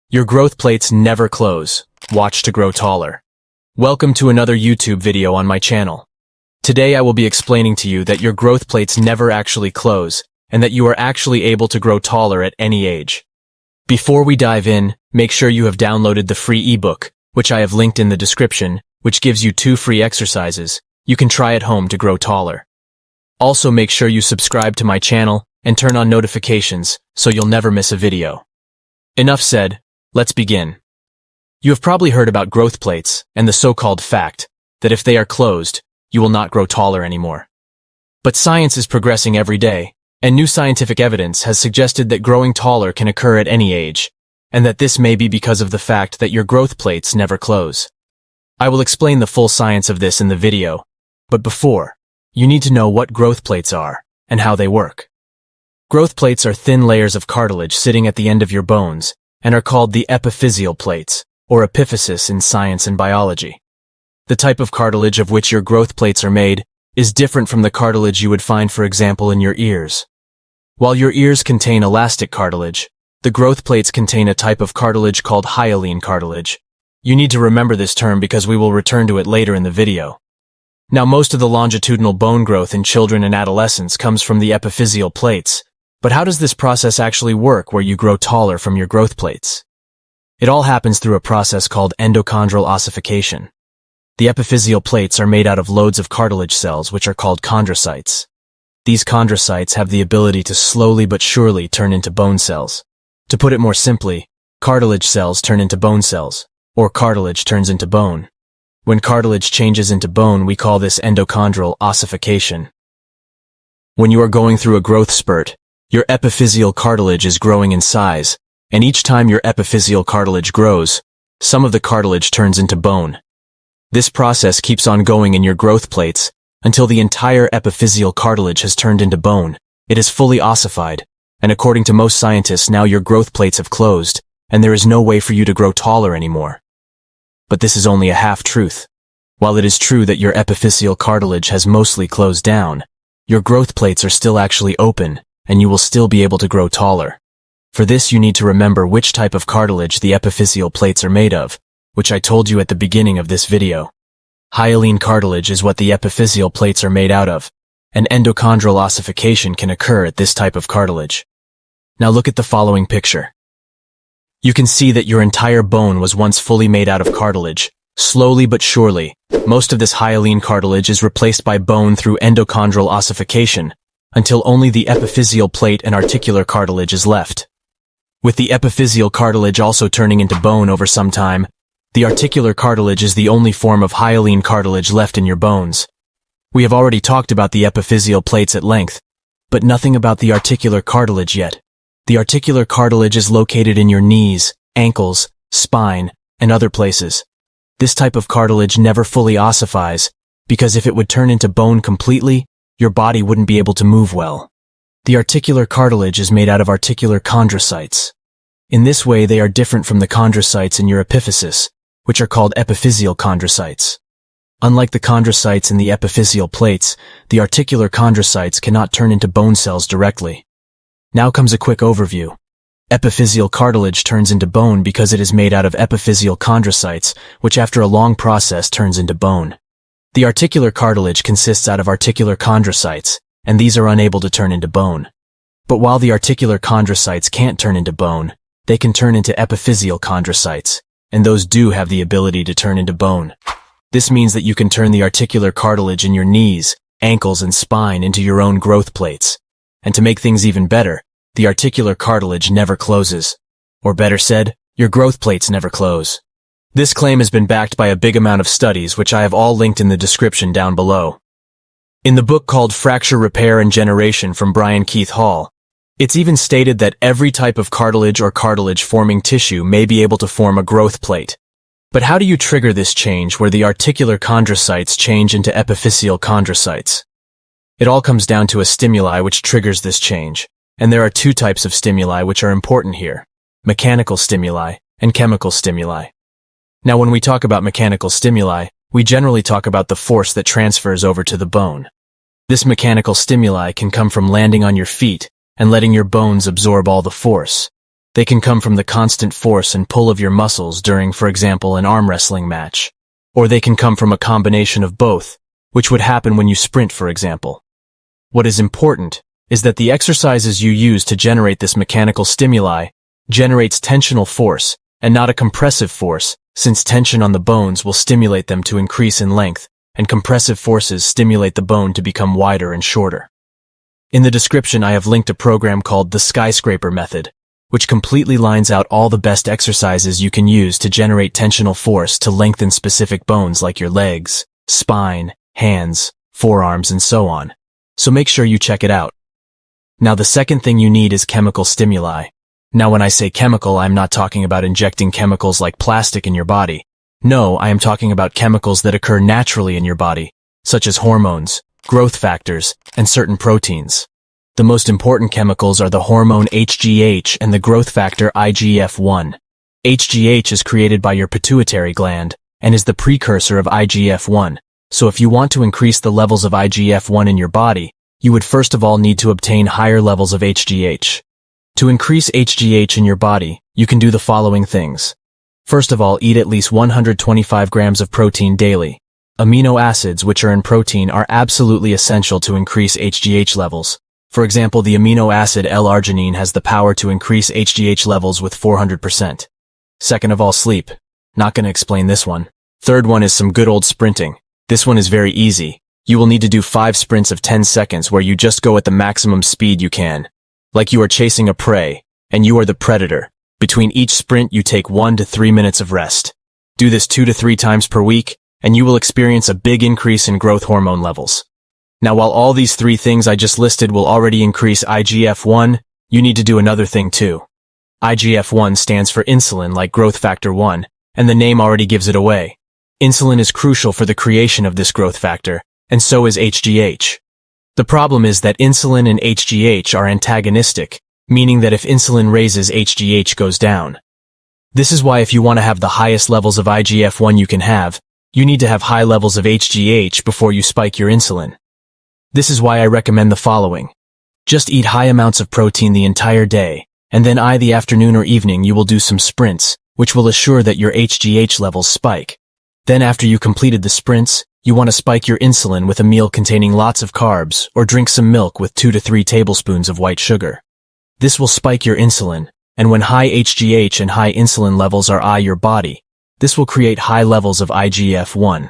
Your growth plates never close. Watch to grow taller. Welcome to another YouTube video on my channel. Today I will be explaining to you that your growth plates never actually close, and that you are actually able to grow taller at any age. Before we dive in, make sure you have downloaded the free ebook, which I have linked in the description, which gives you 2 free exercises you can try at home to grow taller. Also make sure you subscribe to my channel and turn on notifications so you'll never miss a video. Enough said. Let's begin. You have probably heard about growth plates and the so-called fact that if they are closed, you will not grow taller anymore. But science is progressing every day, and new scientific evidence has suggested that growing taller can occur at any age, and that this may be because of the fact that your growth plates never close. I will explain the full science of this in the video, but before, you need to know what growth plates are and how they work. Growth plates are thin layers of cartilage sitting at the end of your bones and are called the epiphyseal plates, or epiphysis in science and biology. The type of cartilage of which your growth plates are made is different from the cartilage you would find, for example, in your ears. While your ears contain elastic cartilage, the growth plates contain a type of cartilage called hyaline cartilage. You need to remember this term because we will return to it later in the video. Now, most of the longitudinal bone growth in children and adolescents comes from the epiphyseal plates. But how does this process actually work where you grow taller from your growth plates? It all happens through a process called endochondral ossification. The epiphyseal plates are made out of loads of cartilage cells, which are called chondrocytes. These chondrocytes have the ability to slowly but surely turn into bone cells. To put it more simply, cartilage cells turn into bone cells, or cartilage turns into bone. When cartilage changes into bone, we call this endochondral ossification. When you are going through a growth spurt, your epiphyseal cartilage is growing in size, and each time your epiphyseal cartilage grows, some of the cartilage turns into bone. This process keeps on going in your growth plates until the entire epiphyseal cartilage has turned into bone. It is fully ossified, and according to most scientists, now your growth plates have closed, and there is no way for you to grow taller anymore. But this is only a half-truth. While it is true that your epiphyseal cartilage has mostly closed down, your growth plates are still actually open, and you will still be able to grow taller. For this, you need to remember which type of cartilage the epiphyseal plates are made of, which I told you at the beginning of this video. Hyaline cartilage is what the epiphyseal plates are made out of, and endochondral ossification can occur at this type of cartilage. Now look at the following picture. You can see that your entire bone was once fully made out of cartilage. Slowly but surely, most of this hyaline cartilage is replaced by bone through endochondral ossification, until only the epiphyseal plate and articular cartilage is left. With the epiphyseal cartilage also turning into bone over some time, the articular cartilage is the only form of hyaline cartilage left in your bones. We have already talked about the epiphyseal plates at length, but nothing about the articular cartilage yet. The articular cartilage is located in your knees, ankles, spine, and other places. This type of cartilage never fully ossifies, because if it would turn into bone completely, your body wouldn't be able to move well. The articular cartilage is made out of articular chondrocytes. In this way, they are different from the chondrocytes in your epiphysis, which are called epiphyseal chondrocytes. Unlike the chondrocytes in the epiphyseal plates, the articular chondrocytes cannot turn into bone cells directly. Now comes a quick overview. Epiphyseal cartilage turns into bone because it is made out of epiphyseal chondrocytes, which after a long process turns into bone. The articular cartilage consists out of articular chondrocytes, and these are unable to turn into bone. But while the articular chondrocytes can't turn into bone, they can turn into epiphyseal chondrocytes, and those do have the ability to turn into bone. This means that you can turn the articular cartilage in your knees, ankles, and spine into your own growth plates. And to make things even better, the articular cartilage never closes. Or better said, your growth plates never close. This claim has been backed by a big amount of studies, which I have all linked in the description down below. In the book called Fracture Repair and Generation from Brian Keith Hall, it's even stated that every type of cartilage or cartilage-forming tissue may be able to form a growth plate. But how do you trigger this change where the articular chondrocytes change into epiphyseal chondrocytes? It all comes down to a stimuli which triggers this change, and there are 2 types of stimuli which are important here: mechanical stimuli and chemical stimuli. Now, when we talk about mechanical stimuli, we generally talk about the force that transfers over to the bone. This mechanical stimuli can come from landing on your feet and letting your bones absorb all the force. They can come from the constant force and pull of your muscles during, for example, an arm wrestling match. Or they can come from a combination of both, which would happen when you sprint, for example. What is important is that the exercises you use to generate this mechanical stimuli generates tensional force and not a compressive force, since tension on the bones will stimulate them to increase in length, and compressive forces stimulate the bone to become wider and shorter. In the description, I have linked a program called the Skyscraper Method, which completely lines out all the best exercises you can use to generate tensional force to lengthen specific bones like your legs, spine, hands, forearms, and so on. So make sure you check it out. Now, the second thing you need is chemical stimuli. Now, when I say chemical, I'm not talking about injecting chemicals like plastic in your body. No, I am talking about chemicals that occur naturally in your body, such as hormones, growth factors, and certain proteins. The most important chemicals are the hormone HGH and the growth factor IGF-1. HGH is created by your pituitary gland and is the precursor of IGF-1. So if you want to increase the levels of IGF-1 in your body, you would first of all need to obtain higher levels of HGH. To increase HGH in your body, you can do the following things. First of all, eat at least 125 grams of protein daily. Amino acids, which are in protein, are absolutely essential to increase HGH levels. For example, the amino acid L-arginine has the power to increase HGH levels with 400%. Second of all, sleep. Not gonna explain this one. Third one is some good old sprinting. This one is very easy. You will need to do 5 sprints of 10 seconds where you just go at the maximum speed you can. Like you are chasing a prey, and you are the predator. Between each sprint, you take 1 to 3 minutes of rest. Do this 2 to 3 times per week, and you will experience a big increase in growth hormone levels. Now, while all these 3 things I just listed will already increase IGF-1, you need to do another thing too. IGF-1 stands for insulin, like growth factor 1, and the name already gives it away. Insulin is crucial for the creation of this growth factor, and so is HGH. The problem is that insulin and HGH are antagonistic, meaning that if insulin raises, HGH goes down. This is why if you want to have the highest levels of IGF-1 you can have, you need to have high levels of HGH before you spike your insulin. This is why I recommend the following. Just eat high amounts of protein the entire day, and then the afternoon or evening you will do some sprints, which will assure that your HGH levels spike. Then after you completed the sprints, you want to spike your insulin with a meal containing lots of carbs, or drink some milk with 2 to 3 tablespoons of white sugar. This will spike your insulin, and when high HGH and high insulin levels are your body, this will create high levels of IGF-1.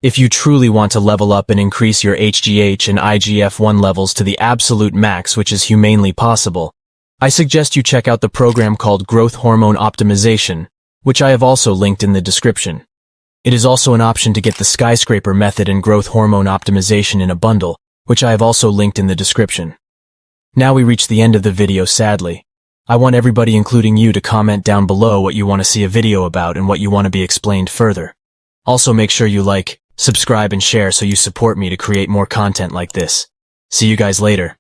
If you truly want to level up and increase your HGH and IGF-1 levels to the absolute max, which is humanely possible, I suggest you check out the program called Growth Hormone Optimization, which I have also linked in the description. It is also an option to get the Skyscraper Method and Growth Hormone Optimization in a bundle, which I have also linked in the description. Now we reach the end of the video, sadly. I want everybody, including you, to comment down below what you want to see a video about and what you want to be explained further. Also make sure you like, subscribe, and share so you support me to create more content like this. See you guys later.